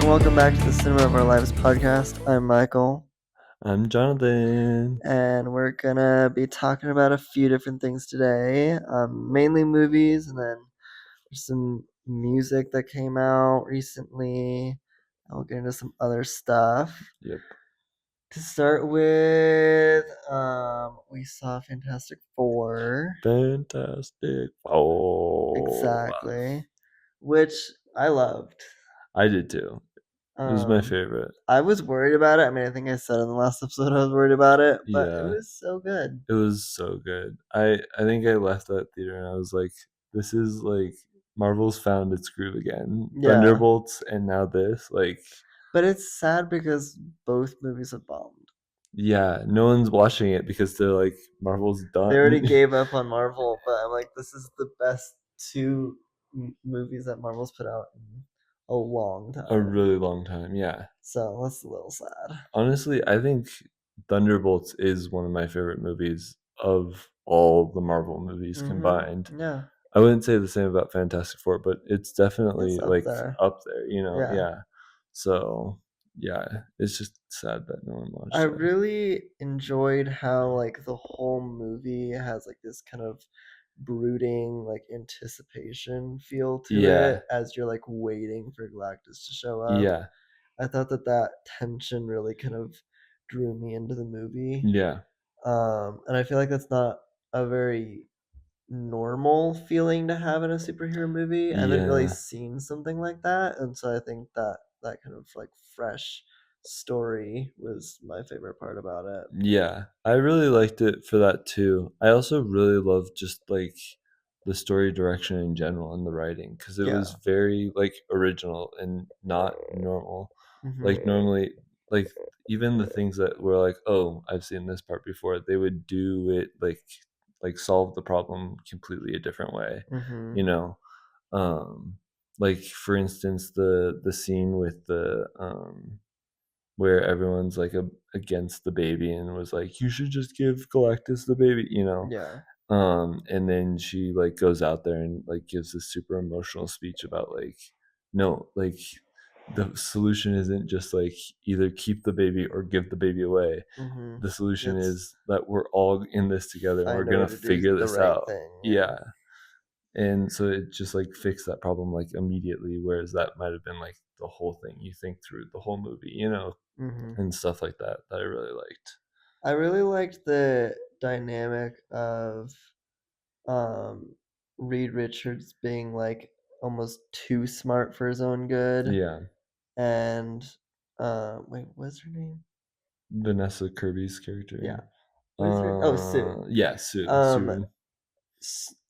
Welcome back to the Cinema of Our Lives podcast. I'm Michael, I'm Jonathan. and we're gonna be talking about a few different things today. Mainly movies, and then there's some music that came out recently. And we'll get into some other stuff. Yep. To start with, we saw Fantastic Four. Fantastic Four. Exactly. Which I loved. I did too. It was my Um, favorite. I was worried about it. I mean, I think I said in the last episode I was worried about it, but it Yeah. was so good. It was so good. I think I left that theater and I was like, this is like Marvel's found its groove again. Yeah. Thunderbolts and now this. Like, But it's sad because both movies have bombed. yeah, no one's watching it because they're like, Marvel's done. They already gave up on Marvel, but I'm like, this is the best two movies that Marvel's put out in a long time. A really long time, yeah. So that's a little sad. Honestly, I think Thunderbolts is one of my favorite movies of all the Marvel movies combined. Yeah. I wouldn't say the same about Fantastic Four, but it's definitely It's up like there. up there, you know? Yeah. Yeah. So, yeah, it's just sad that no one watched I it. really enjoyed how like the whole movie has like this kind of brooding like anticipation feel to Yeah. it as you're like waiting for Galactus to show up. Yeah. I thought that tension really kind of drew me into the movie. Yeah. And I feel like that's not a very normal feeling to have in a superhero movie. I haven't really Yeah. seen something like that, and so I think that kind of like fresh story was my favorite part about it. Yeah. I really liked it for that too. I also really loved just like the story direction in general and the writing because it Yeah. was very like original and not normal. Like Mhm. normally, like even the things that were like, oh, I've seen this part before, they would do it like solve the problem completely a different way, Mhm. you know. Like for instance, the scene with the where everyone's like against the baby and was like, you should just give Galactus the baby, you know. Yeah. And then she like goes out there and like gives this super emotional speech about like, no, like the solution isn't just like either keep the baby or give the baby away. Mhm. The solution It's is that we're all in this together and we're find a way gonna to do figure the this right out. thing. Yeah. And so it just like fixed that problem like immediately, whereas that might have been like the whole thing you think through the whole movie, you know, Mhm. and stuff like that I really liked. I really liked the dynamic of um Reed Richards being like almost too smart for his own good. Yeah. And wait, what's her name? Vanessa Kirby's character. Yeah. What is her? Oh, Sue. Yeah, Sue. Um,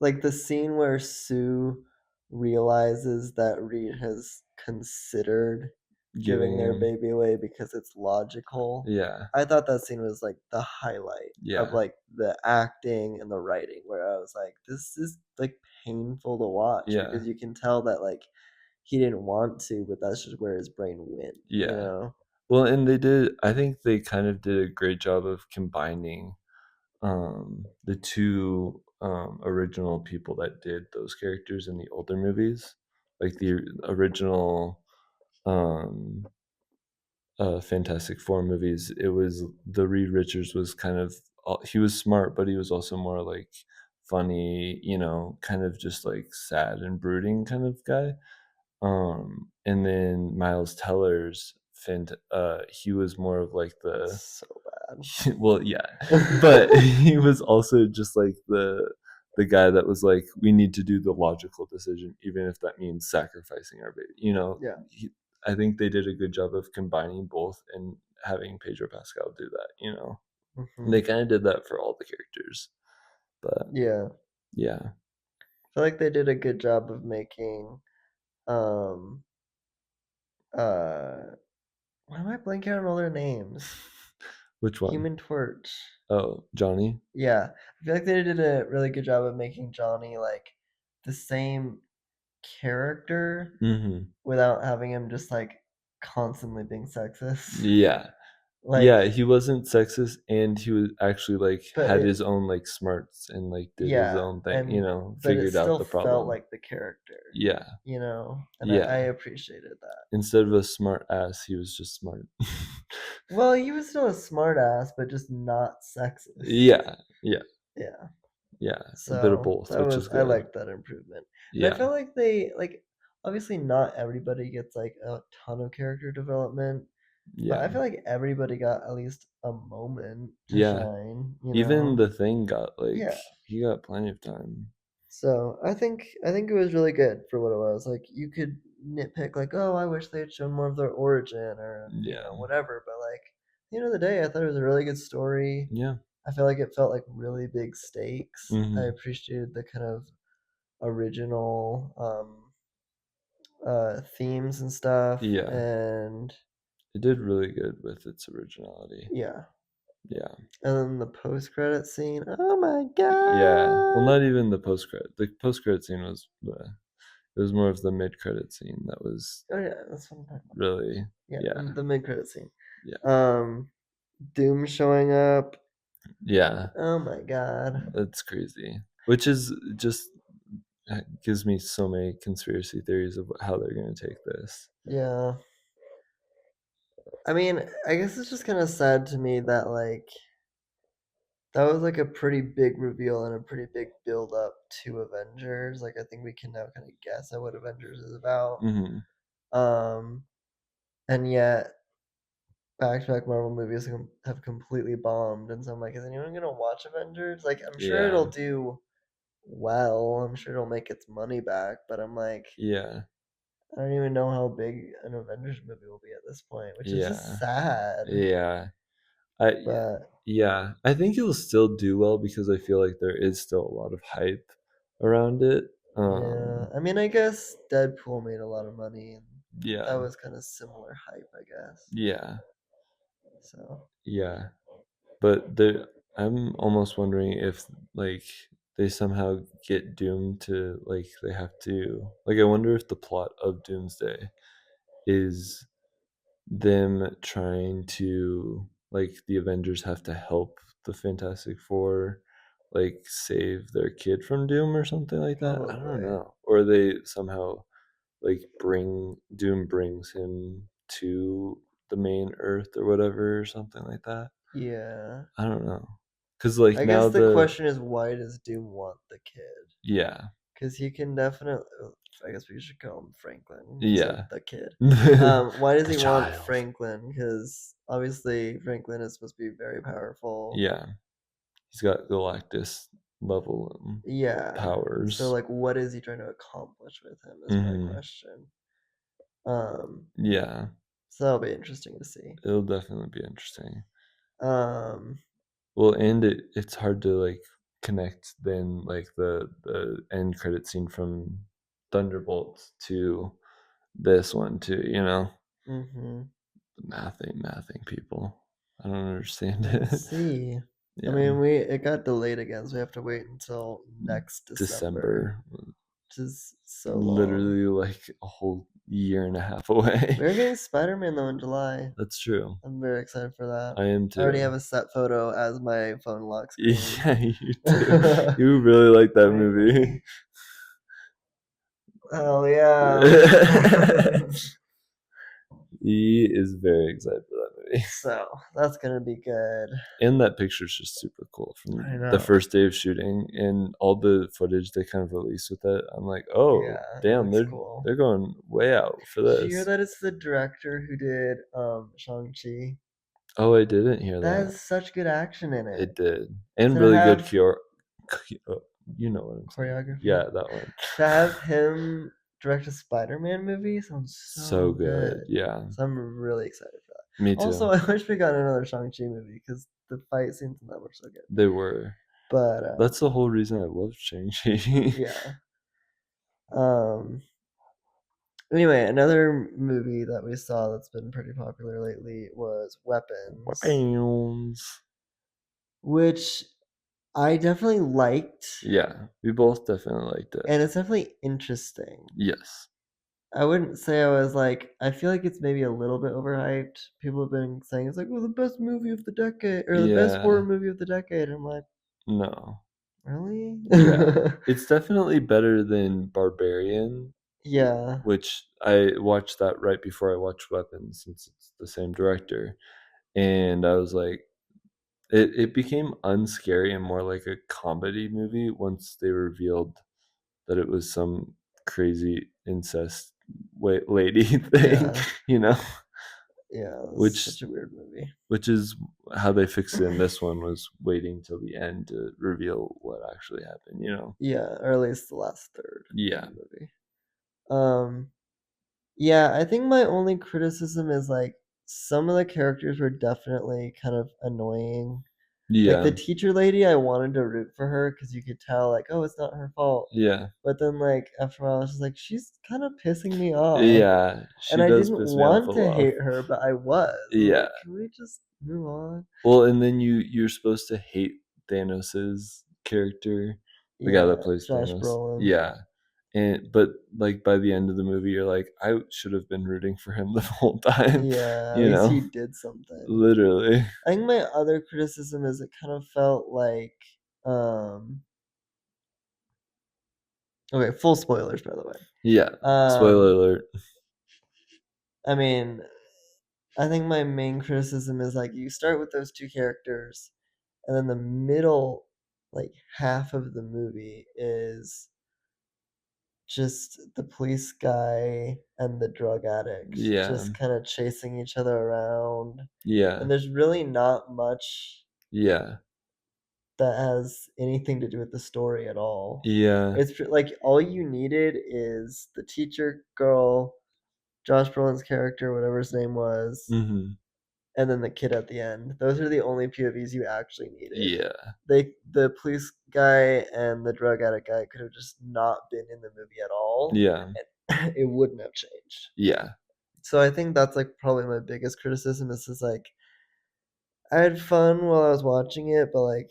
like the scene where Sue realizes that Reed has considered giving their Giving. baby away because it's logical. Yeah. I thought that scene was like the highlight Yeah. of like the acting and the writing, where I was like, this is like painful to watch Yeah. because you can tell that like he didn't want to, but that's just where his brain went. Yeah. You know? Well, and I think they kind of did a great job of combining the two original people that did those characters in the older movies, like the original um Fantastic Four movies. It was the Reed Richards was kind of he was smart, but he was also more like funny, you know, kind of just like sad and brooding kind of guy. And then Miles Teller's he was more of like the So bad. well, yeah, but he was also just like the guy that was like, we need to do the logical decision, even if that means sacrificing our baby. You know, Yeah. I think they did a good job of combining both and having Pedro Pascal do that. You know, and they kind of did that for all the characters, but Yeah. yeah, I feel like they did a good job of making um uh why am I blanking on all their names? which one? Human Torch. Oh, Johnny. Yeah. I feel like they did a really good job of making Johnny like the same character Mm-hmm. without having him just like constantly being sexist. Yeah. Like, Yeah, he wasn't sexist, and he was actually like but had it, his own like smarts and like did his yeah, own thing, and but it figured out still the felt problem. like the character, Yeah, and I yeah. appreciated that. Instead of a smart ass, he was just smart. Well, he was still a smartass, but just not sexist. Yeah, yeah, Yeah. yeah. A bit of So both, which is I good. liked that improvement. And I Yeah, felt like they like obviously not everybody gets like a ton of character development, but yeah, I feel like everybody got at least a moment to yeah. shine, Even the thing got Yeah. he got plenty of time. So I think it was really good for what it was. Like you could nitpick like, oh, I wish they had shown more of their origin or, Yeah, whatever, but like at the end of the day, I thought it was a really good story. yeah. I feel like it felt like really big stakes. I Hmm. appreciated the kind of original themes and stuff, Yeah, and it did really good with its originality. yeah. Yeah, And then the post credit scene. Oh my yeah. Well, god! not even the post credit. The post credit scene was it was more of the mid credit scene that was Oh yeah, that's what I'm talking about. really Yeah, yeah, the mid credit scene. yeah, Um, Doom showing up. yeah. Oh my god. That's crazy. Which is just gives me so many conspiracy theories of how they're going to take this. Yeah. I mean, I guess it's just kind of sad to me that like that was like a pretty big reveal and a pretty big build up to Avengers. Like I think we can now kind of guess at what Avengers is about. Hmm. Um, and yet back-to-back Marvel movies have completely bombed, and so I'm like, is anyone gonna watch Avengers? Like, I'm sure Yeah, it'll do well. I'm sure it'll make its money back, but I'm like, yeah, I don't even know how big an Avengers movie will be at this point, which is just yeah, sad. yeah. I But yeah, I think it'll still do well because I feel like there is still a lot of hype around it. yeah, I mean, I guess Deadpool made a lot of money, and that Yeah, was kind of similar hype, I guess. yeah, So, yeah. But there, I'm almost wondering if like they somehow get doomed to like they have to like I wonder if the plot of Doomsday is them trying to like the Avengers have to help the Fantastic Four like save their kid from doom or something like that. I don't probably. know. Or they somehow like bring Doom brings him to the main Earth or whatever or something like that. Yeah. I don't know. Cuz like I guess now the the question is, why does Doom want the kid? yeah. Because he can definitely. I guess we should call him Franklin. You said Yeah. the kid. Why does The he want child. Franklin? Because obviously Franklin is supposed to be very powerful. Yeah. He's got Galactus level Yeah. So powers. like, what is he trying to accomplish with him? Is my Mhm. question. Um. Yeah. So that'll be interesting to see. It'll definitely be interesting. Um. Well, and it's hard to like connect then like the end credit scene from Thunderbolts to this one too, Hmm. The mathing people. I don't understand Let's it. see. I Yeah. mean, it got delayed again, so we have to wait until next December, December. which is so long. Literally like a whole year and a half away. We're getting Spider-Man though in July. That's true. I'm very excited for that. I am I already have too. a set photo as my phone lock screen. Yeah, you do. You really like that movie. Hell yeah. He is very excited for that movie. So that's gonna be good. And that picture's just super cool from I the know. first day of shooting and all the footage they kind of released with it. I'm like, oh Yeah, it damn, looks they're cool. they're going way out for Did you hear this. that it's the director who did Shang-Chi? Oh, I didn't hear That that. has such good action in it. It did. And So to really good have cure. You know what I'm saying. choreography, Yeah, that one. to have him direct a Spider-Man movie sounds So so good. good. Yeah. So I'm really excited for Me that. Also, too. I wish we got another Shang-Chi movie because the fight scenes in that were so good. They were. But That's the whole reason I love Shang-Chi. yeah. Um. Anyway, another movie that we saw that's been pretty popular lately was Weapons, Weapons. which I definitely liked, Yeah, we both definitely liked it. and it's definitely interesting. Yes. I wouldn't say I was like, I feel like it's maybe a little bit overhyped. People have been saying it's like, well, the best movie of the decade or the best horror Yeah, movie of the decade. I'm like, no. really? Yeah. It's definitely better than Barbarian, Yeah, which I watched that right before I watched Weapons since it's the same director. And I was like, it became unscary and more like a comedy movie once they revealed that it was some crazy incest lady thing, yeah, you know, yeah. It's which such a weird movie. which is how they fixed it in this one was waiting till the end to reveal what actually happened, you know. Yeah, or at least the last third of Yeah. the movie. Um, yeah, I think my only criticism is like some of the characters were definitely kind of annoying. Like the Yeah. teacher lady, I wanted to root for her because you could tell, like, oh, it's not her fault. Yeah. But then, like, after a while, I was just like, she's kind of pissing me off. Yeah, And she I does didn't piss me off a want to lot. hate her, but I was. I was Yeah. like, can we just move on? Well, and then you're supposed to hate Thanos's character, the guy that Yeah, plays Josh Thanos. Brolin. Yeah. And but like by the end of the movie you're like, I should have been rooting for him the whole time, Yeah, at you least know? he did something. Literally. I think my other criticism is it kind of felt like, um, okay, full spoilers, by the way. Yeah. Spoiler Um, alert. I mean, I think my main criticism is like you start with those two characters, and then the middle, like half of the movie is just the police guy and the drug addict Yeah. just kind of chasing each other around. Yeah. And there's really not much Yeah. that has anything to do with the story at all. Yeah. It's like all you needed is the teacher girl, Josh Brolin's character, whatever his name was, Mhm. and then the kid at the end. Those are the only POVs you actually needed. Yeah. The police guy and the drug addict guy could have just not been in the movie at all, Yeah. and it wouldn't have changed. Yeah. So I think that's like probably my biggest criticism is like I had fun while I was watching it, but like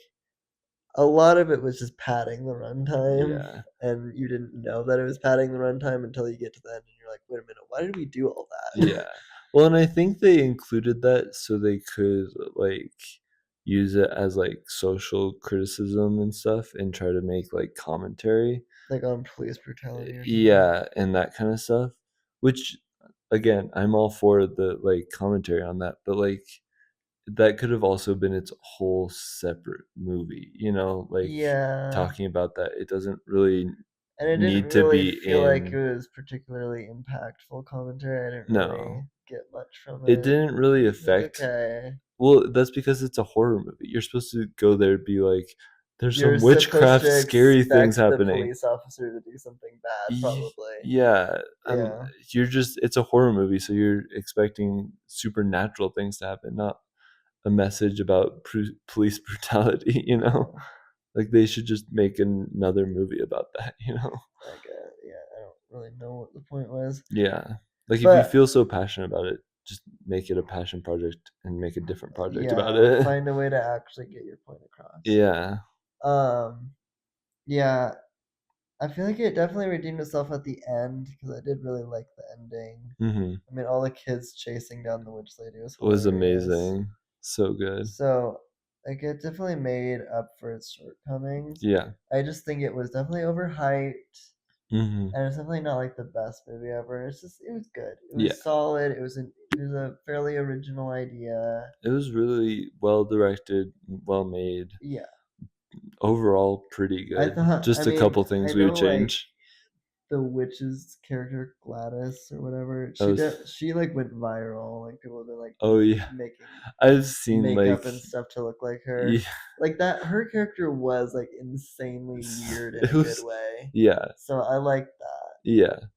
a lot of it was just padding the runtime, Yeah. and you didn't know that it was padding the runtime until you get to the end, and you're like, wait a minute, why did we do all that? Yeah. Well, and I think they included that so they could like use it as like social criticism and stuff and try to make like commentary. Like on police brutality or something. Yeah, and that kind of stuff. Which again, I'm all for the like commentary on that, but like that could have also been its whole separate movie, you know, like Yeah, talking about that. It doesn't really and it didn't need to really be feel like in. it was particularly impactful commentary. I didn't really No, get much from it it. didn't really Like, affect. okay, Well, that's because it's a horror movie. You're supposed to go there and be like, there's you're some supposed witchcraft, to scary things expect the happening. police officer to do something bad, probably. Yeah, Yeah, you're just, it's a horror movie, so you're expecting supernatural things to happen, not a message about police brutality, you know? yeah. Like, they should just make another movie about that, you know? Like, yeah, I don't really know what the point was, Yeah. Like, if you but feel so passionate about it, just make it a passion project and make a different project about yeah, it. find a way to actually get your point across. Yeah. Um, yeah, I feel like it definitely redeemed itself at the end because I did really like the ending. Mhm. I mean, all the kids chasing down the witch lady was Was hilarious. amazing. So good. So, like, it definitely made up for its shortcomings. Yeah. I just think it was definitely overhyped, Mhm. and it's definitely not like the best movie ever. It's just, it was good. It Yeah. was solid. It was a fairly original idea. It was really well directed, well made. Yeah, Overall, pretty I good. thought. I Just a mean, couple I things we would know like change. the witch's character Gladys or whatever. That was, She like went viral. Like people have been like oh yeah. making I've seen makeup like, and stuff to look like her. yeah, Like that her character was like insanely weird in it a good was, way. yeah, So I like that. yeah.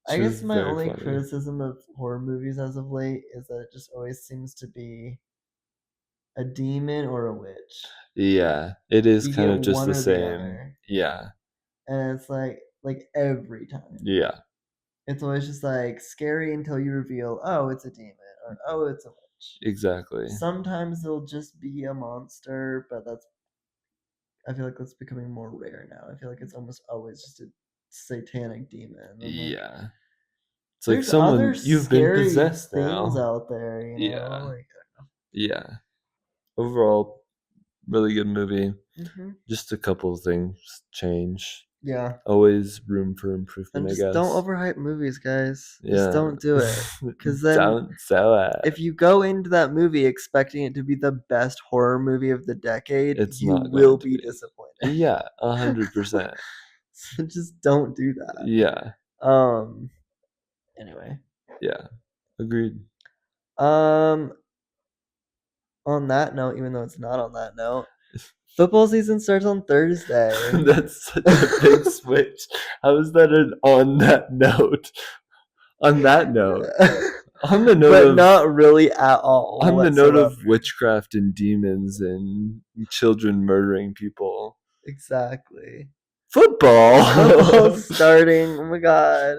I She was guess my very only funny. criticism of horror movies as of late is that it just always seems to be a demon or a witch. Yeah, it is You kind get of just one the or the same. other. Yeah, And it's like every time. yeah, It's always just like scary until you reveal, oh, it's a demon or oh, it's a witch. exactly. Sometimes they'll just be a monster, but I feel like that's becoming more rare now. I feel like it's almost always just a satanic demon. I'm like, Yeah. It's like there's other someone you've been scary possessed things now. out there, you know? Yeah. Like, Yeah. Overall, really good movie. hmm Just a couple of things change. yeah. Always room for improvement, And I just don't guess. overhype movies, guys. Just Yeah. don't do it. Because then, Don't sell if it. you go into that movie expecting it to be the best horror movie of the decade, It's you not will going to be be. disappointed. Yeah, 100%. So just don't do that. Yeah. Anyway. Yeah. Agreed. Um, on that note, even though it's not on that note, football season starts on Thursday. That's such a big switch. How is that an on that note? On that note. On the note But of not really at all on the note whatsoever. of witchcraft and demons and children murdering people. Exactly. Football. Football's starting. Oh my god.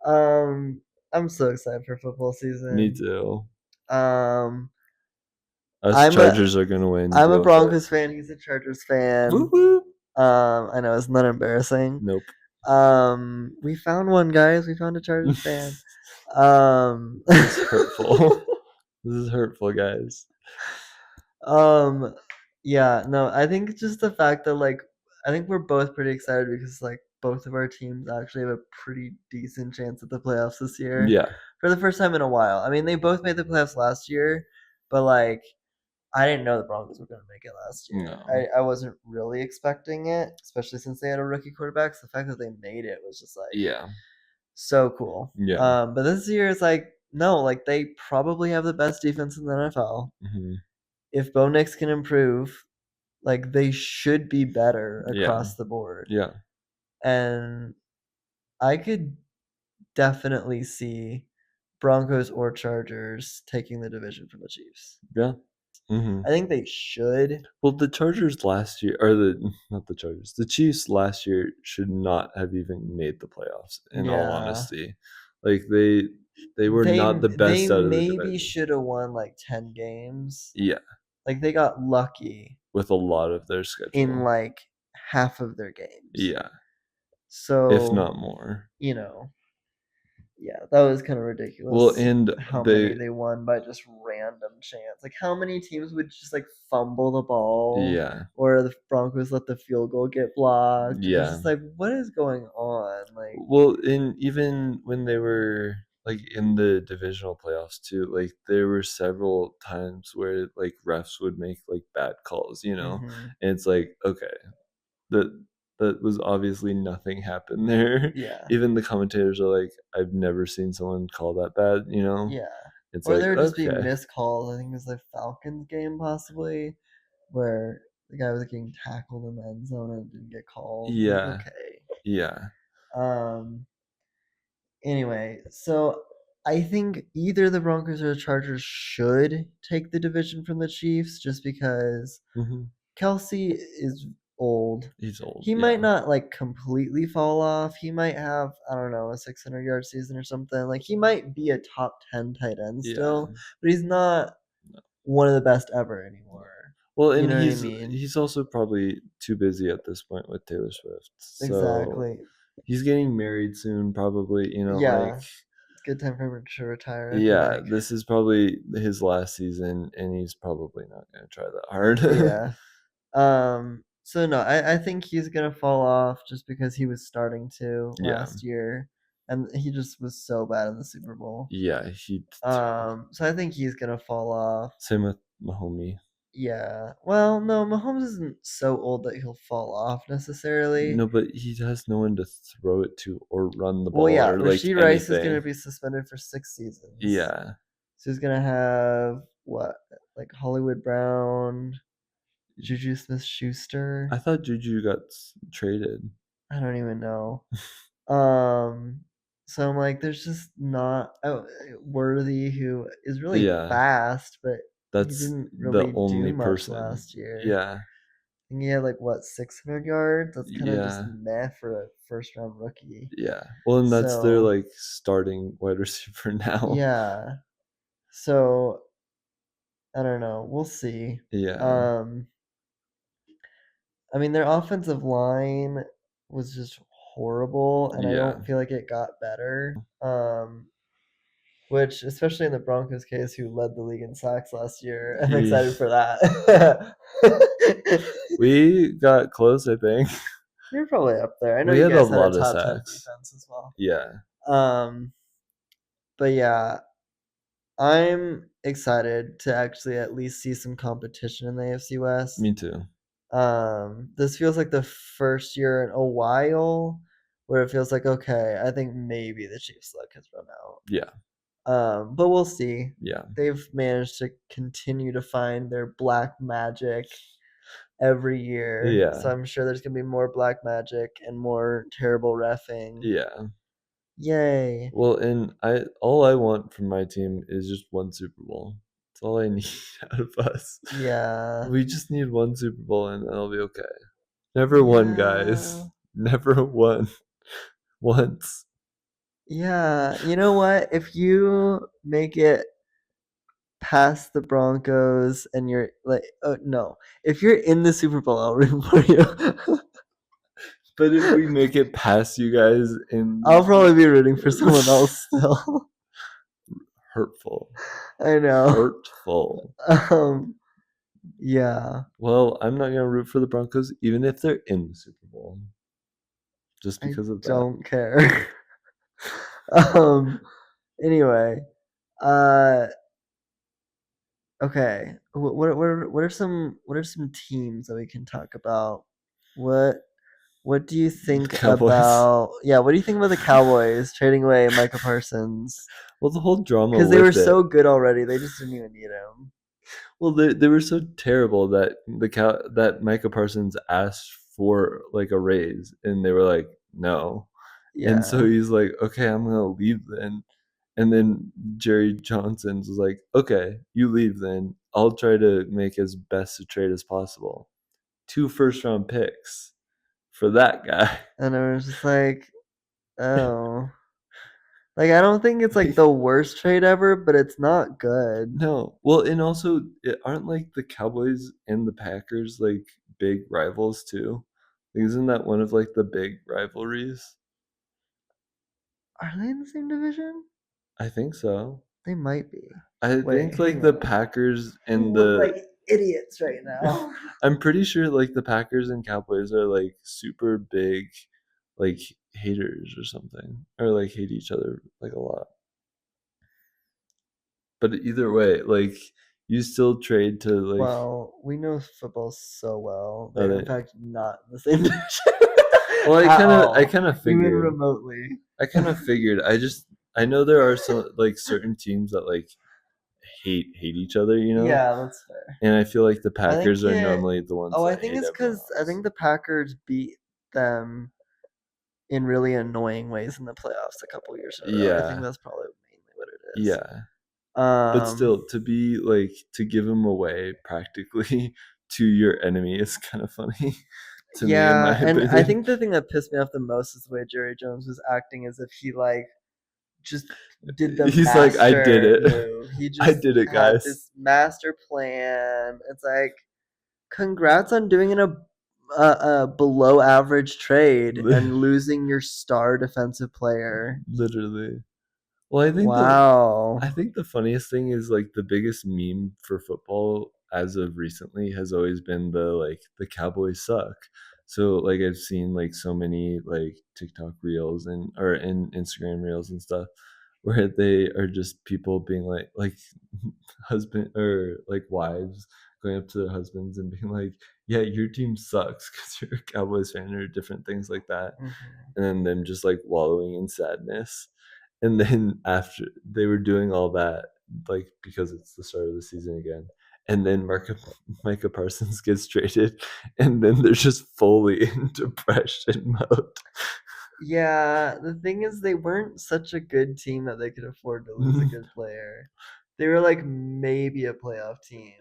Um, I'm so excited for football Me season. too. Um, Us I'm a Chargers are gonna win. I'm a Deal with it. Broncos fan. He's a Chargers Woo fan. woo. I know it's not embarrassing. Nope. We found one, guys. We found a Chargers fan. This Um, is hurtful. This is hurtful, guys. um, yeah, no, I think just the fact that like I think we're both pretty excited because like both of our teams actually have a pretty decent chance at the playoffs this year Yeah. for the first time in a while. I mean, they both made the playoffs last year, but like I didn't know the Broncos were going to make it last year. No. I wasn't really expecting it, especially since they had a rookie quarterback. So the fact that they made it was just like Yeah. so cool. Yeah. But this year it's like no, like they probably have the best defense in the NFL. Hmm. If Bo Nix can improve, like they should be better Yeah. across the board. Yeah. And I could definitely see Broncos or Chargers taking the division from the Chiefs. Yeah. Hmm. I think they should. Well, the Chargers last year, or the not the Chargers, the Chiefs last year should not have even made the playoffs. In all Yeah. honesty, like they were They not the they best out of the maybe division. should have won like 10 games. Yeah, Like they got lucky with a lot of their in schedule. like half of their games. Yeah, if So, not more. you know, yeah, that was kind of Well, ridiculous and how many they, they won by just random chance. Like how many teams would just like fumble the ball yeah, or the Broncos let the field goal get blocked. It's yeah. just like what is going on? Like Well, and even when they were like in the divisional playoffs too, like there were several times where like refs would make like bad calls, mhm. and it's like okay, that that was obviously nothing happened there. Yeah. Even the commentators are like, I've never seen someone call that bad, Yeah. It's Or like there would just be okay, missed calls. I think it was the Falcons game possibly where the guy was getting tackled in the end zone and it didn't get called. Like, yeah, okay. yeah, Um Anyway, so I think either the Broncos or the Chargers should take the division from the Chiefs just because hmm Kelsey is old. he's old, He might yeah, not like completely fall off. He might have, I don't know, a 600-yard season or something. Like he might be a top 10 tight end yeah. still, but he's not one of the best ever anymore. Well, You and know what I he's mean? he's also probably too busy at this point with Taylor Swift. So Exactly. he's getting married soon, probably, like Yeah. Good time for him to retire, I feel yeah, like. this is probably his last season and he's probably not gonna try that hard. Yeah. So no, I think he's gonna fall off just because he was starting to Yeah. last year, and he just was so bad in the Super Bowl. Yeah, he So I think he's gonna fall off. same with Mahomie. Yeah. Well, no, Mahomes isn't so old that he'll fall off necessarily. No, but he has no one to throw it to or run the Well, ball yeah, or like Rasheed Rice is gonna anything. be suspended for 6 seasons. Yeah. So he's gonna have what, like Hollywood Brown, Juju Smith-Schuster. I thought Juju got traded. I don't even know. Um, so I'm like, there's just not Worthy, who is really Yeah. fast, but he That's didn't the really do only much person. last year. Yeah. I think he had like what 600 yards. That's kind of just Yeah. meh for a first round rookie. Yeah. Well, and that's their So like starting wide receiver now. yeah, so I don't know. We'll see. Yeah. Um, I mean, their offensive line was just horrible, and I Yeah. don't feel like it got better. Which, especially in the Broncos case, who led the league in sacks last year, I'm excited for that. We got close, I think. You're probably up there. I know We you had a guys had a lot of top 10 sacks. defense as well. Yeah. Um, but yeah, I'm excited to actually at least see some competition in the AFC West. Me too. This feels like the first year in a while where it feels like, okay, I think maybe the Chiefs' luck has run out. Yeah. But we'll see. Yeah. They've managed to continue to find their black magic every year. Yeah. So I'm sure there's going to be more black magic and more terrible reffing. Yeah. Yay. Well, and all I want from my team is just one Super Bowl. That's all I need out of us. Yeah. We just need one Super Bowl and that'll be okay. Never won, guys. Never won once. Yeah. You know what? If you make it past the Broncos and you're like, oh no, if you're in the Super Bowl, I'll root for you. But if we make it past you guys in I'll probably be rooting for someone else still. hurtful. I know. Hurtful. Yeah. Well, I'm not gonna root for the Broncos even if they're in the Super Bowl. Just I because of that. don't care. Anyway, okay. What are some teams that we can talk about? What do you think Cowboys. what do you think about the Cowboys trading away Micah Parsons? Well, the whole drama Because they were with it. so good already, they just didn't even need him. Well, they were so terrible that that Micah Parsons asked for like a raise, and they were like, no. And so Yeah. he's like, okay, I'm gonna leave then. And then Jerry Johnson's was like, okay, you leave then. I'll try to make as best a trade as possible. 2 first-round picks for that guy. And I was just like, oh. Like, I don't think it's like the worst trade ever, but it's not good. No. Well, and also, aren't like the Cowboys and the Packers like big rivals too? Like, isn't that one of like the big rivalries? Are they in the same division? I think so. They might be. I think like the Packers and look the like idiots right now. I'm pretty sure like the Packers and Cowboys are like super big like haters or something, or like hate each other like a lot. But either way, like you still trade to like Well, we know football so well. Oh, They're they- in fact not in the same division. well, at all, I kind of even figured. remotely. I kind of figured. I know there are some like certain teams that like hate each other, you know. Yeah, that's fair. And I feel like the I think Packers are normally the ones. Oh, that I think hate it's everyone because I else. think the Packers beat them in really annoying ways in the playoffs a couple years ago. I Yeah. think that's probably mainly what it is. Yeah. But still, to be like to give them away practically to your enemy is kind of funny to me, in my and opinion. I think the thing that pissed me off the most is the way Jerry Jones was acting, as if he like just did the He's like, I did it. move. He just I did it, had guys. this master plan. It's like, congrats on doing a below average trade and losing your star defensive player. Literally. Well, Wow. I think the funniest thing is like the biggest meme for football as of recently has always been the Cowboys suck. So like I've seen like so many like TikTok reels or in Instagram reels and stuff where they are just people being like husband or like wives going up to their husbands and being like, yeah, your team sucks because you're a Cowboys fan or different things like that. And then them just like wallowing in sadness. And then after they were doing all that, like because it's the start of the season again, and then Micah Parsons gets traded, and then they're just fully in depression mode. Yeah, the thing is, they weren't such a good team that they could afford to lose a good player. They were like maybe a playoff team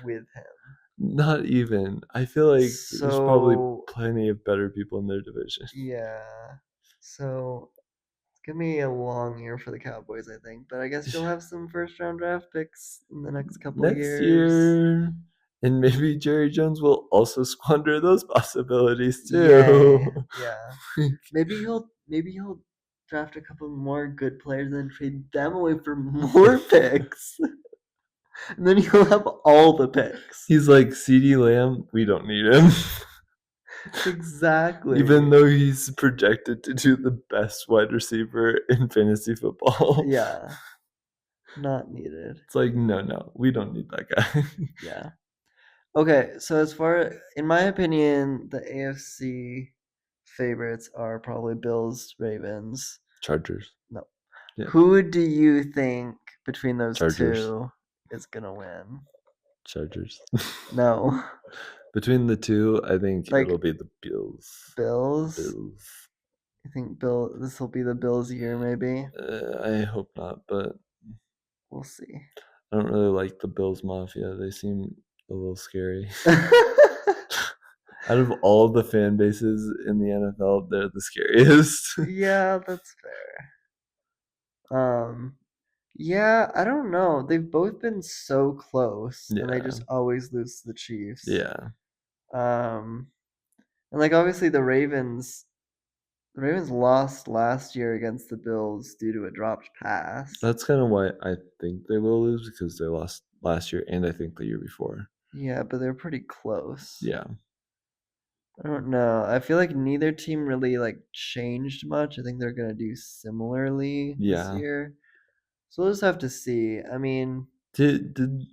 with him. Not even. I feel like there's probably plenty of better people in their division. Yeah. So it's gonna be a long year for the Cowboys, I think. But I guess you'll have some first round draft picks in the next couple of years. Next year. And maybe Jerry Jones will also squander those possibilities Yay. too. Yeah. Maybe he'll draft a couple more good players and then trade them away for more picks. And then he'll have all the picks. He's like, CeeDee Lamb, we don't need him. Exactly. Even though he's projected to do the best wide receiver in fantasy football. Yeah. Not needed. It's like, no, we don't need that guy. Yeah. Okay, so in my opinion, the AFC favorites are probably Bills, Ravens. Chargers. No. Yeah. Who do you think between those Chargers. two is gonna win? Chargers. No. Between the two, I think Like it'll be the Bills. Bills? Bills. You think this will be the Bills' year maybe? I hope not, but We'll see. I don't really like the Bills Mafia. They seem a little scary. Out of all the fan bases in the NFL, they're the scariest. Yeah, that's fair. Yeah, I don't know. They've both been so close, and they Yeah. just always lose to the Chiefs. Yeah. And like obviously the Ravens lost last year against the Bills due to a dropped pass. That's kind of why I think they will lose, because they lost last year and I think the year before. Yeah, but they're pretty close. Yeah. I don't know. I feel like neither team really like changed much. I think they're gonna do similarly this Yeah. year. So we'll just have to see. I mean,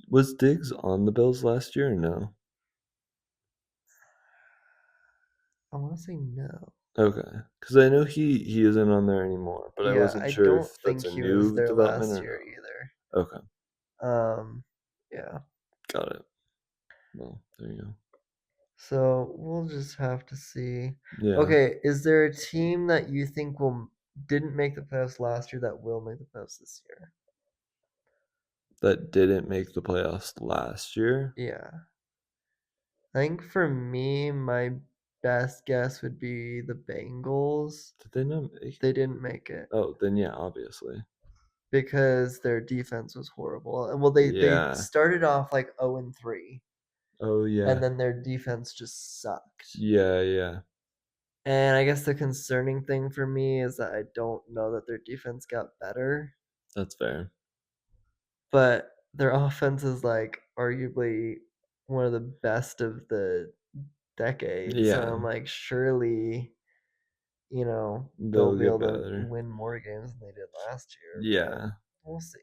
Was Diggs on the Bills last year or no? I want to say no. Okay, because I know he isn't on there anymore, but I Yeah, wasn't I sure don't if think that's a he was new there development last or year no. Okay, either. Yeah. got it. Well, there you go. So we'll just have to see. Yeah, Okay, is there a team that you think didn't make the playoffs last year that will make the playoffs this year? that didn't make the playoffs last year. Yeah. I think for me, my best guess would be the Bengals. Did they not make? They didn't make it Oh, then yeah, obviously. because their defense was horrible. And well, they Yeah. started off like 0-3, Oh and yeah. then their defense just sucked. Yeah. And I guess the concerning thing for me is that I don't know that their defense got better, That's fair. but their offense is like arguably one of the best of the decade. So Yeah, I'm like, surely, they'll they'll be get able to better. win more games than they did last year, but Yeah. we'll see.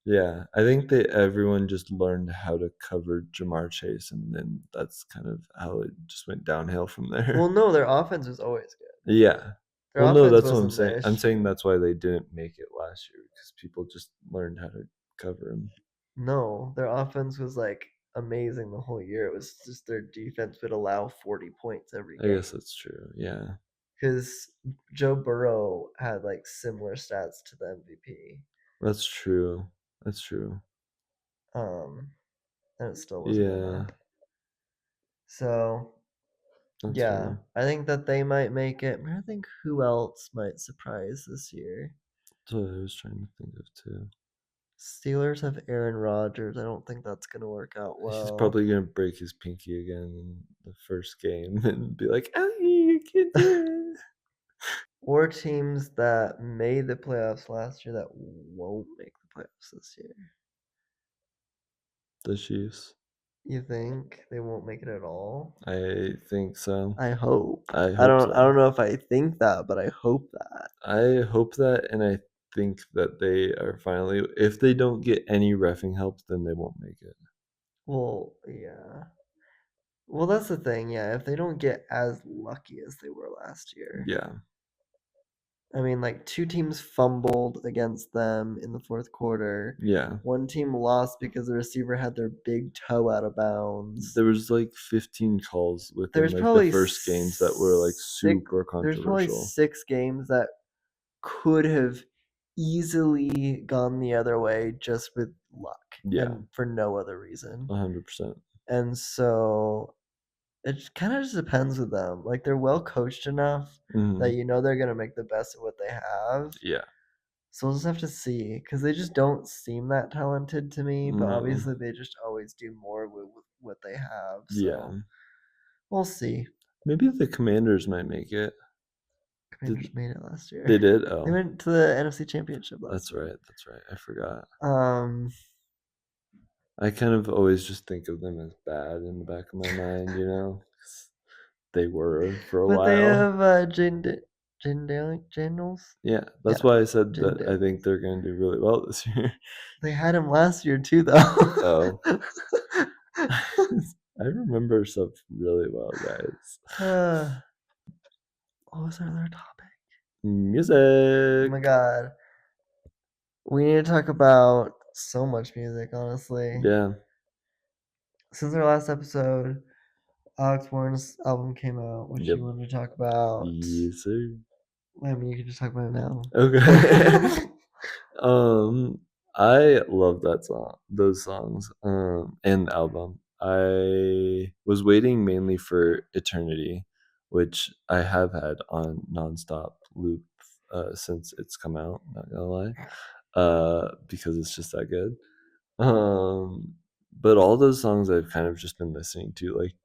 Yeah, I think that everyone just learned how to cover Jamar Chase, and then that's kind of how it just went downhill from there. Well, no, their offense was always good. Yeah. Their Well, no, offense that's what I'm wasn't saying. the I'm saying issue. that's why they didn't make it last year, because people just learned how to cover him. No, their offense was like amazing the whole year. It was just their defense would allow 40 points every I game. guess that's true. Yeah, Because Joe Burrow had like similar stats to the MVP. that's true. That's true. And it still wasn't Yeah, enough. So that's yeah, fair. I think that they might make it. I think who else might surprise this year. That's what I was trying to think of too. Steelers have Aaron Rodgers. I don't think that's gonna work out well. He's probably gonna break his pinky again in the first game and be like, "Oh, you can't do it." Or teams that made the playoffs last year that won't make the playoffs this year. The Chiefs. You think they won't make it at all? I think so. I hope. I I hope don't so. I don't know if I think that, but I hope that. I hope that, and I think that they are finally. If they don't get any reffing help, then they won't make it. Well, yeah. Well, that's the thing, yeah. If they don't get as lucky as they were last year. Yeah, I mean, like two teams fumbled against them in the fourth quarter. yeah. One team lost because the receiver had their big toe out of bounds. There was like 15 calls within There's like probably the first games that were like super There's probably controversial. 6 games that could have easily gone the other way just with luck Yeah, and for no other reason. 100%. And so it kind of just depends with them. Like they're well coached enough that Mhm. you know they're gonna make the best of what they have. Yeah, So we'll just have to see, because they just don't seem that talented to me. But No. obviously, they just always do more with what they have. Yeah. So we'll see. Maybe the Commanders might make it. Did Commanders made it last year. they did? They Oh, went to the NFC Championship last that's year. right. That's right. I forgot. Um, I kind of always just think of them as bad in the back of my mind, you know? 'Cause they were for a but they while. have Daniels. Yeah, that's Yeah, why I said Jin that I think Daniels. they're going to do really well this year. They had him last year too, though. Oh, I remember stuff really well, guys. uh, what was our other topic? Oh my Music. god. We need to talk about so much music, honestly. Yeah. Since our last episode, Alex Warren's album came out, which Yep. you wanted to talk about. Yes, sir. I mean, you can just talk about it now. Okay. Um, I love that song, those songs, and the album. I was waiting mainly for Eternity, which I have had on nonstop loop since it's come out. Not gonna lie, because it's just that good. Um, but all those songs I've kind of just been listening to, like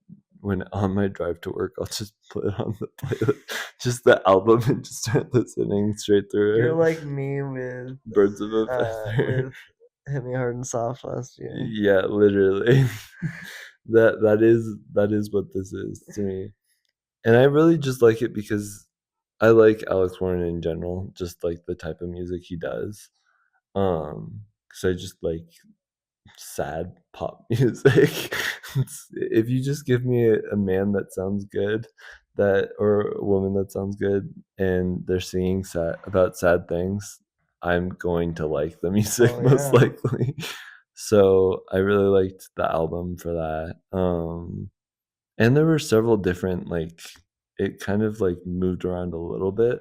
when on my drive to work, I'll just put it on the playlist, just the album, and just start listening straight through You're it. like me with Birds of a Feather. with Hit Me Hard and Soft last year. Yeah, literally. that is what this is to me. And I really just like it because I like Alex Warren in general, just like the type of music he does. Because I just like sad pop music. If you just give me a man that sounds good, that or a woman that sounds good, and they're singing sad about sad things, I'm going to like the music Oh most yeah. likely. So I really liked the album for that. And there were several different like it kind of like moved around a little bit.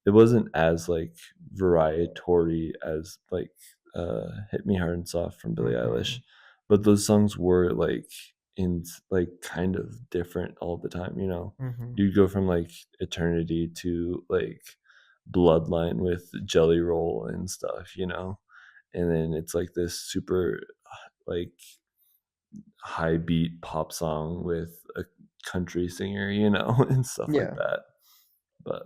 It wasn't as like variatory as like Hit Me Hard and Soft from Billie Eilish, Mhm. but those songs were like in like kind of different all the time, you know. Mhm. You'd go from like Eternity to like Bloodline with Jelly Roll and stuff, you know. And then it's like this super like high beat pop song with a country singer, you know, and stuff like Yeah, that. But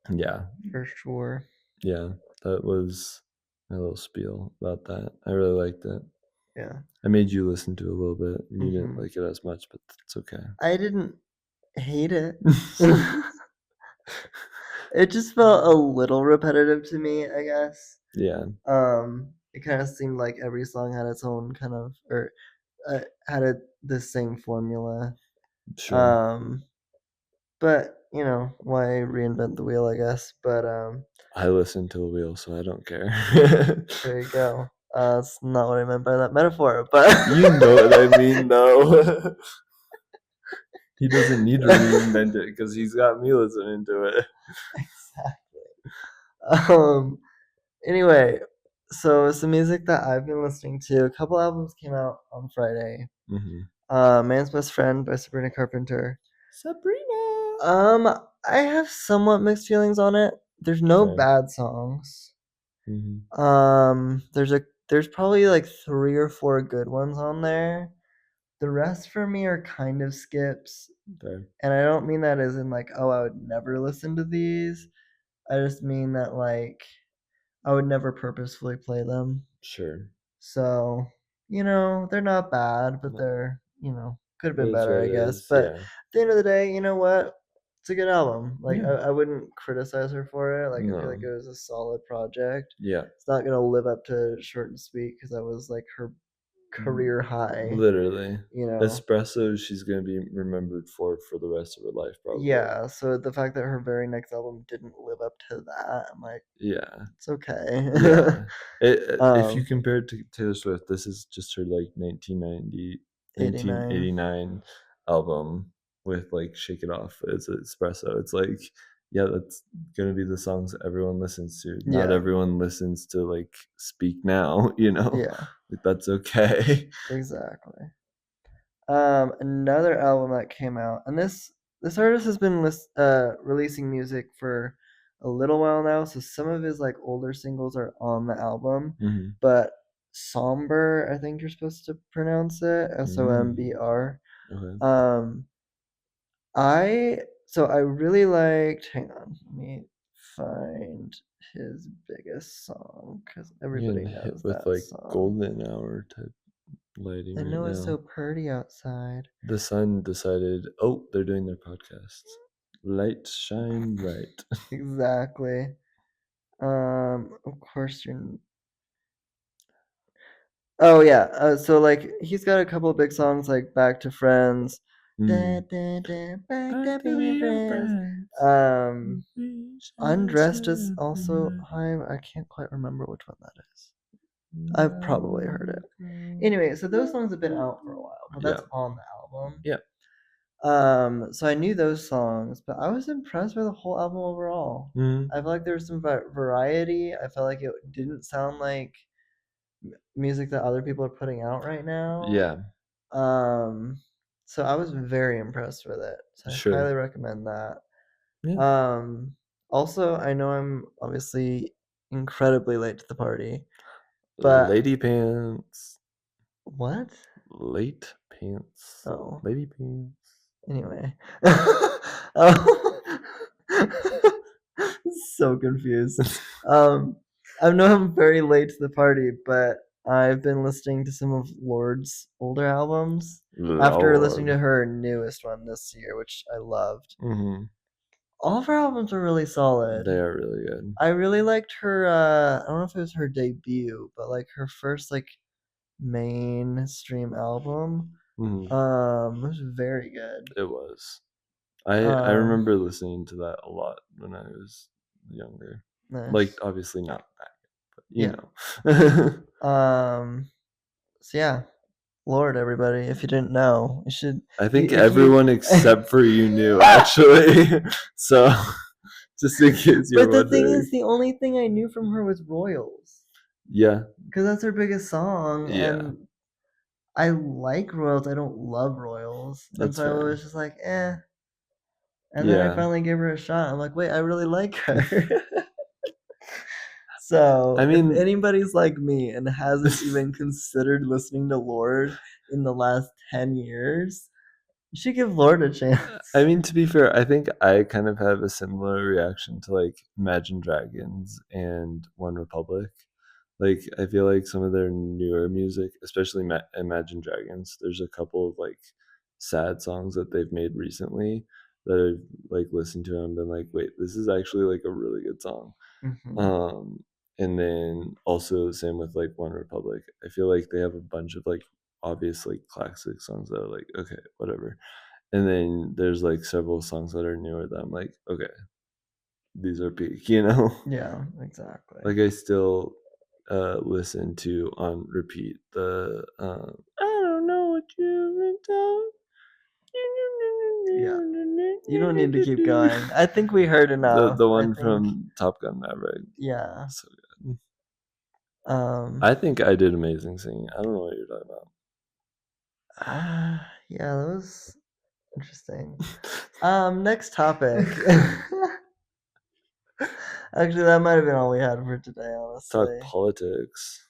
yeah, for sure. yeah, that was my little spiel about that. I really liked it. Yeah. I made you listen to it a little bit. You didn't Mhm. like it as much, but it's okay. I didn't hate it. It just felt a little repetitive to me, I guess. Yeah, It kind of seemed like every song had its own kind of, or had the same formula. sure. Um, but you know, why reinvent the wheel, I guess. But I listen to the wheel, so I don't care. there you go. That's not what I meant by that metaphor, but You know what I mean, though. He doesn't need to reinvent it because he's got me listening to it. exactly. Anyway, so some music that I've been listening to. A couple albums came out on Friday. Hmm. Man's Best Friend by Sabrina Carpenter. Sabrina. I have somewhat mixed feelings on it. There's no Fair. bad songs. Hmm. There's probably like 3 or 4 good ones on there. The rest for me are kind of skips, Fair. and I don't mean that as in like, oh, I would never listen to these. I just mean that like I would never purposefully play them. Sure. So, they're not bad, but No, they're, could have it been is better, what I it guess. is. But at Yeah. the end of the day, you know what? It's a good album. Like, Yeah. I wouldn't criticize her for it. Like, I feel like No. it was a solid project. Yeah. It's not going to live up to Short and Sweet because that was like her career high, Literally. you know? Espresso, she's going to be remembered for the rest of her life, probably. Yeah. So the fact that her very next album didn't live up to that, I'm like, Yeah. it's okay. Yeah. If you um, compare it to Taylor Swift, this is just her like 1990, 89. 1989 album with like Shake It Off as Espresso. It's like, yeah, that's going to be the songs that everyone listens to. Not Yeah. everyone listens to like Speak Now, you know? Yeah. Like, that's okay. Exactly. Another album that came out, and this artist has been releasing music for a little while now, so some of his like older singles are on the album. Mm-hmm. But Somber, I think you're supposed to pronounce it, Sombr. Okay. Um, I really liked. Hang on, let me find his biggest song because You're everybody getting hit knows with that like song. golden hour type lighting I right know it's so now. pretty outside. The sun decided, oh, they're doing their podcasts. Light shine bright. Exactly. Of course you're. Oh yeah. So like he's got a couple of big songs like Back to Friends. Da, Mm. da, da, back Back to to being be your friends. friends. Um, We shall Undressed is share also every high. I can't quite remember which one that is. I've probably heard it. night. Anyway, so those songs have been out for a while, but Yeah. that's on the album. Yeah. So I knew those songs, but I was impressed with the whole album overall. Mm. I felt like there was some variety. I felt like it didn't sound like music that other people are putting out right now. Yeah. Um, so I was very impressed with it. So I Sure. highly recommend that. Yeah. Um, Also, I know I'm obviously incredibly late to the party, but Lady pants. what? Late pants. Oh, Lady pants. anyway. Um, so confused. Um, I know I'm very late to the party, but I've been listening to some of Lord's older albums after listening to Lord. her newest one this year, which I loved. Mm-hmm. All of her albums are really solid. They are really good. I really liked her I don't know if it was her debut, but like her first like mainstream album. Mm-hmm. It was very good. It was. I Um, remember listening to that a lot when I was younger. Like nice. obviously not back, but you Yeah. know. So yeah, Lord, everybody, if you didn't know, you should. I think If you. everyone except for you knew actually. So just in case you're But the thing wondering. is, the only thing I knew from her was Royals, Yeah. because that's her biggest song, Yeah. and I like Royals. I don't love Royals, and That's so I fair. was just like, eh. And then I Yeah. finally gave her a shot. I'm like, wait, I really like her. So I if mean anybody's like me and hasn't even considered listening to Lord in the last 10 years, you should give Lord a I chance. mean, to be fair, I think I kind of have a similar reaction to like Imagine Dragons and One Republic. Like, I feel like some of their newer music, especially Imagine Dragons, there's a couple of like sad songs that they've made recently that I've like listened to and been like, wait, this is actually like a really good song. Hmm. Um, and then also the same with like One Republic. I feel like they have a bunch of like obvious like classic songs that are like, okay, whatever. And then there's like several songs that are newer that I'm like, okay, these are peak, you know? Yeah, exactly. Like I still listen to on repeat the I don't know what you've been told. Yeah. You don't need to keep going. I think we heard enough. The I one think, from Top Gun Maverick. yeah. So good. Um, I think I did amazing singing. I don't know what you're talking about. yeah, that was interesting. Next topic. Actually, that might have been all we had for today, Talk honestly. politics.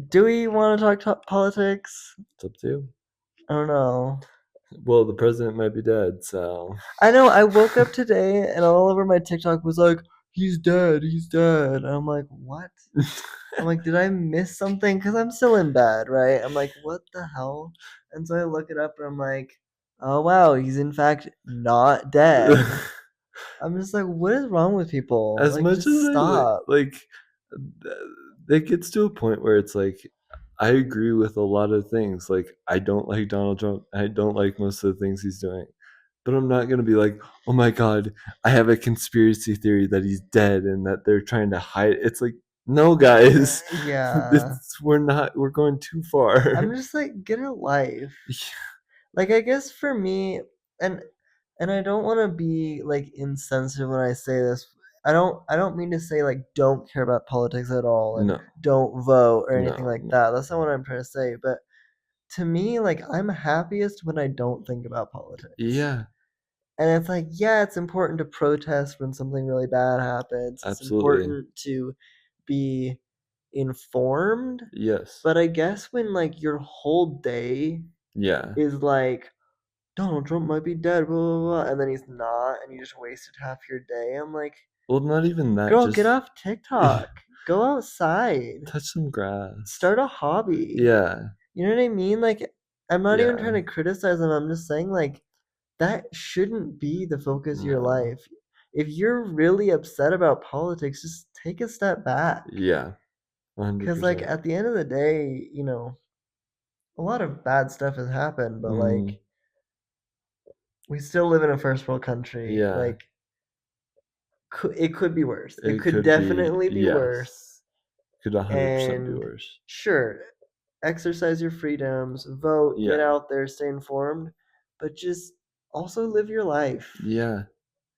Do we want to talk politics? It's up to you. I don't know. Well, the president might be dead, so I know I woke up today and all over my TikTok was like, he's dead, he's dead. And I'm like, what? I'm like, did I miss something? Because I'm still in bed, right? I'm like, what the hell? And so I look it up and I'm like, oh wow, he's in fact not dead. I'm just like, what is wrong with people? as Like, much just as I stop. like it gets to a point where it's like I agree with a lot of things. Like I don't like Donald Trump. I don't like most of the things he's doing. But I'm not gonna be like, oh my god, I have a conspiracy theory that he's dead and that they're trying to hide. It's like, no, guys, Yeah. we're going too far. I'm just like, get a life. Like, I guess for me, and and I don't want to be like insensitive when I say this. I don't mean to say like don't care about politics at all and No, don't vote or anything no, like no. that. That's not what I'm trying to say. But to me, like I'm happiest when I don't think about politics. Yeah, And it's like, yeah, it's important to protest when something really bad happens. It's Absolutely. important to be informed. Yes. But I guess when like your whole day Yeah. is like Donald Trump might be dead, blah blah blah, and then he's not, and you just wasted half your day. I'm like, Well, not even that. girl, get Just off TikTok. Go outside. touch some grass. Start a hobby. Yeah. You know what I mean? Like, I'm not even Yeah. trying to criticize them. I'm just saying, like, that shouldn't be the focus of your No. life. If you're really upset about politics, just take a step back. Yeah. Because, like, 100%. at the end of the day, a lot of bad stuff has happened, but, Mm. like, we still live in a first world country. Yeah. Like, it could be worse. It It could could be, definitely be yes. worse. Could 100% be And worse. sure, exercise your freedoms, vote, get Yeah. out there, stay informed, but just also live your life. Yeah.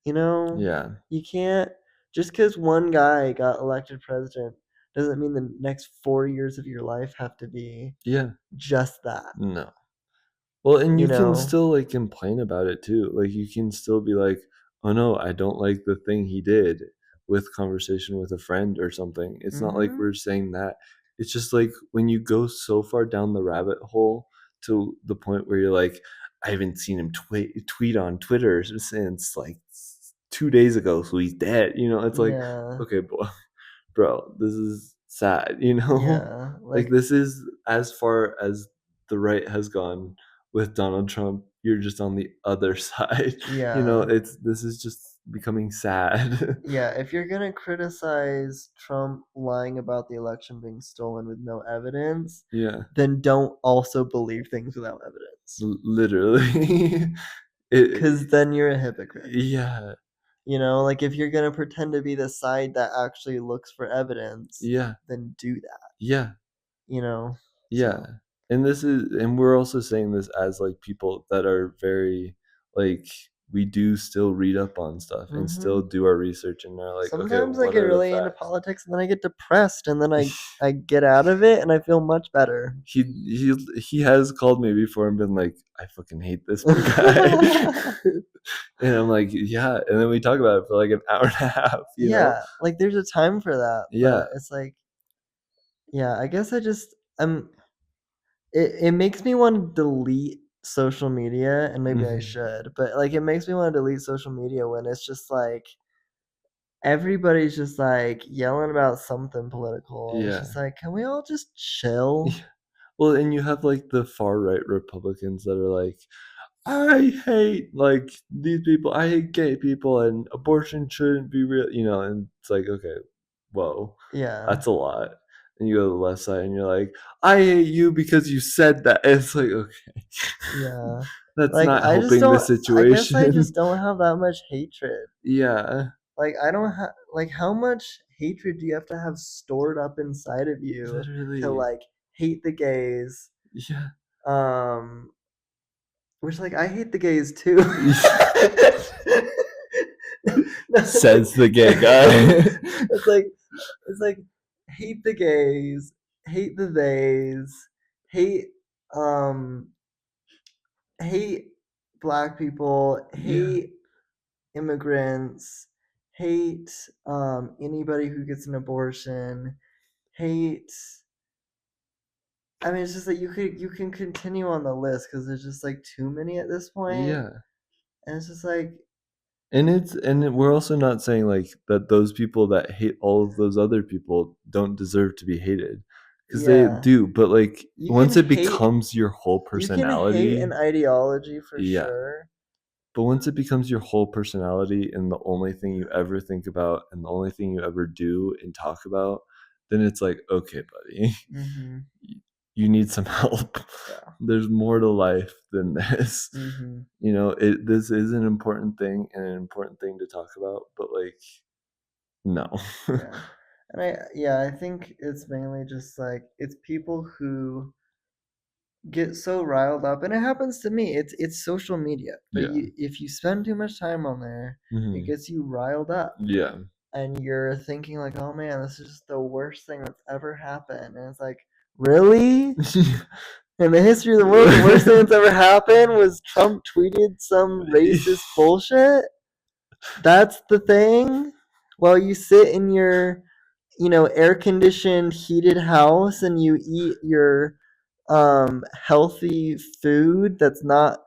You know, Yeah. you can't just because one guy got elected president doesn't mean the next 4 years of your life have to be Yeah. just that. No. Well, and You you can know? still like complain about it too. Like you can still be like, "Oh no, I don't like the thing he did," with conversation with a friend or something. It's not like Mm-hmm. we're saying that. It's just like when you go so far down the rabbit hole to the point where you're like, "I haven't seen him tweet on Twitter since like 2 days ago, so he's dead." It's like, Yeah. okay, bro, this is sad, you know? Yeah. Like Like, this is as far as the right has gone with Donald Trump. You're just on the other side. yeah. This is just becoming sad. Yeah, if you're gonna criticize Trump lying about the election being stolen with no evidence, Yeah. then don't also believe things without evidence. Literally. Because it, then you're a hypocrite. yeah. Like if you're gonna pretend to be the side that actually looks for evidence, Yeah. then do that. Yeah. Yeah. So. And we're also saying this as like people that are very like we do still read up on stuff and Hmm. still do our research and are like, okay, Sometimes I what get are the really into facts? politics and then I get depressed and then I get out of it and I feel much better. He has called me before and been like, I fucking hate this guy. And I'm like, yeah. And then we talk about it for like an hour and a half. Yeah, like there's a time for that, Yeah. but it's like, yeah, I guess I'm it makes me want to delete social media, and maybe I Mhm. should, but like it makes me want to delete social media when it's just like everybody's just like yelling about something political, and it's just Yeah. like, can we all just chill? Well, and you have like the far right Republicans that are like, I hate like these people. I hate gay people, and abortion shouldn't be real. And it's like, okay, whoa, Yeah, that's a lot. And you go to the left side, and you're like, I hate you because you said that. And it's like, okay, yeah. that's Like not helping the I guess I just situation. don't have that much hatred. Yeah, Like I don't have like how much hatred do you have to have stored up inside of you to literally. like hate the gays? Yeah. Um, which like I hate the gays too. No, Says the gay guy. it's like it's like hate the gays, hate the theys, hate um hate black people, Yeah, hate immigrants, hate anybody who gets an abortion, hate. I mean, it's just that you can continue on the list because there's just like too many at this point, yeah. and it's just like, And we're also not saying like that those people that hate all of those other people don't deserve to be hated, because they yeah, do. But like you can once it hate becomes your whole you can hate personality, an ideology for yeah. sure. But once it becomes your whole personality and the only thing you ever think about and the only thing you ever do and talk about, then it's like, okay, buddy, Mhm. you need some help. Yeah. There's more to life than this. Mhm. This is an important thing and an important thing to talk about, but like, no. Yeah. And I think it's mainly just like it's people who get so riled up, and it happens to me. It's social media, but Yeah. if you spend too much time on there, it Mhm. gets you riled up, Yeah. and you're thinking like, oh man, this is just the worst thing that's ever happened, and it's like, really? In the history of the world, the worst thing that's ever happened was Trump tweeted some racist bullshit. That's the thing. While you sit in your, air conditioned, heated house and you eat your healthy food that's not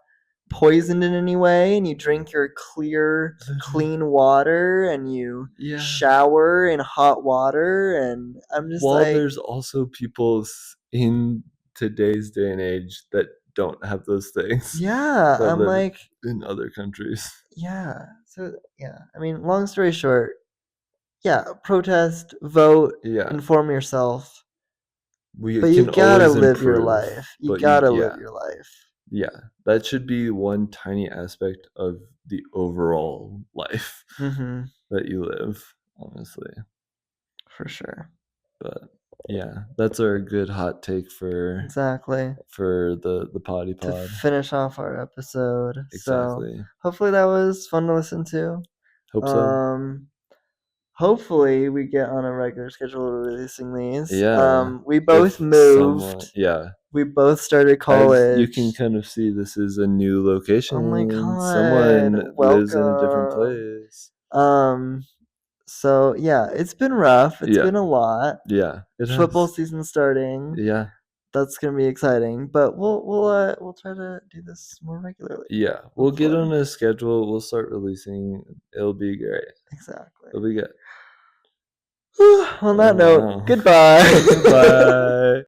poisoned in any way, and you drink your clear, clean water, and you Yeah. shower in hot water, and I'm just While like, there's also people in today's day and age that don't have those things yeah, that I'm live like, in other countries. yeah. So yeah, I mean, long story short, yeah, protest, vote, Yeah, inform yourself, we but you can gotta always live your improve, life. You but you, gotta live yeah, your life. yeah, that should be one tiny aspect of the overall life Mm-hmm. that you live, honestly. For sure. But yeah, that's our good hot take for Exactly. the potty To pod. finish off our episode. So Exactly. hopefully that was fun to listen to. Hope so. Um, hopefully we get on a regular schedule of releasing these. Yeah. We both If someone, moved. yeah, We both started as you can college. kind of see, this is a new Oh my location. god. Someone lives in a different Welcome. place. Um, so yeah, it's been rough. It's Yeah, been a lot. yeah, it Football has. season starting. Yeah, That's gonna be exciting. But we'll try to do this more regularly. yeah. We'll get Hopefully. on a schedule. We'll start releasing. It'll be great. Exactly. It'll be good. On that note, Wow. goodbye. Goodbye.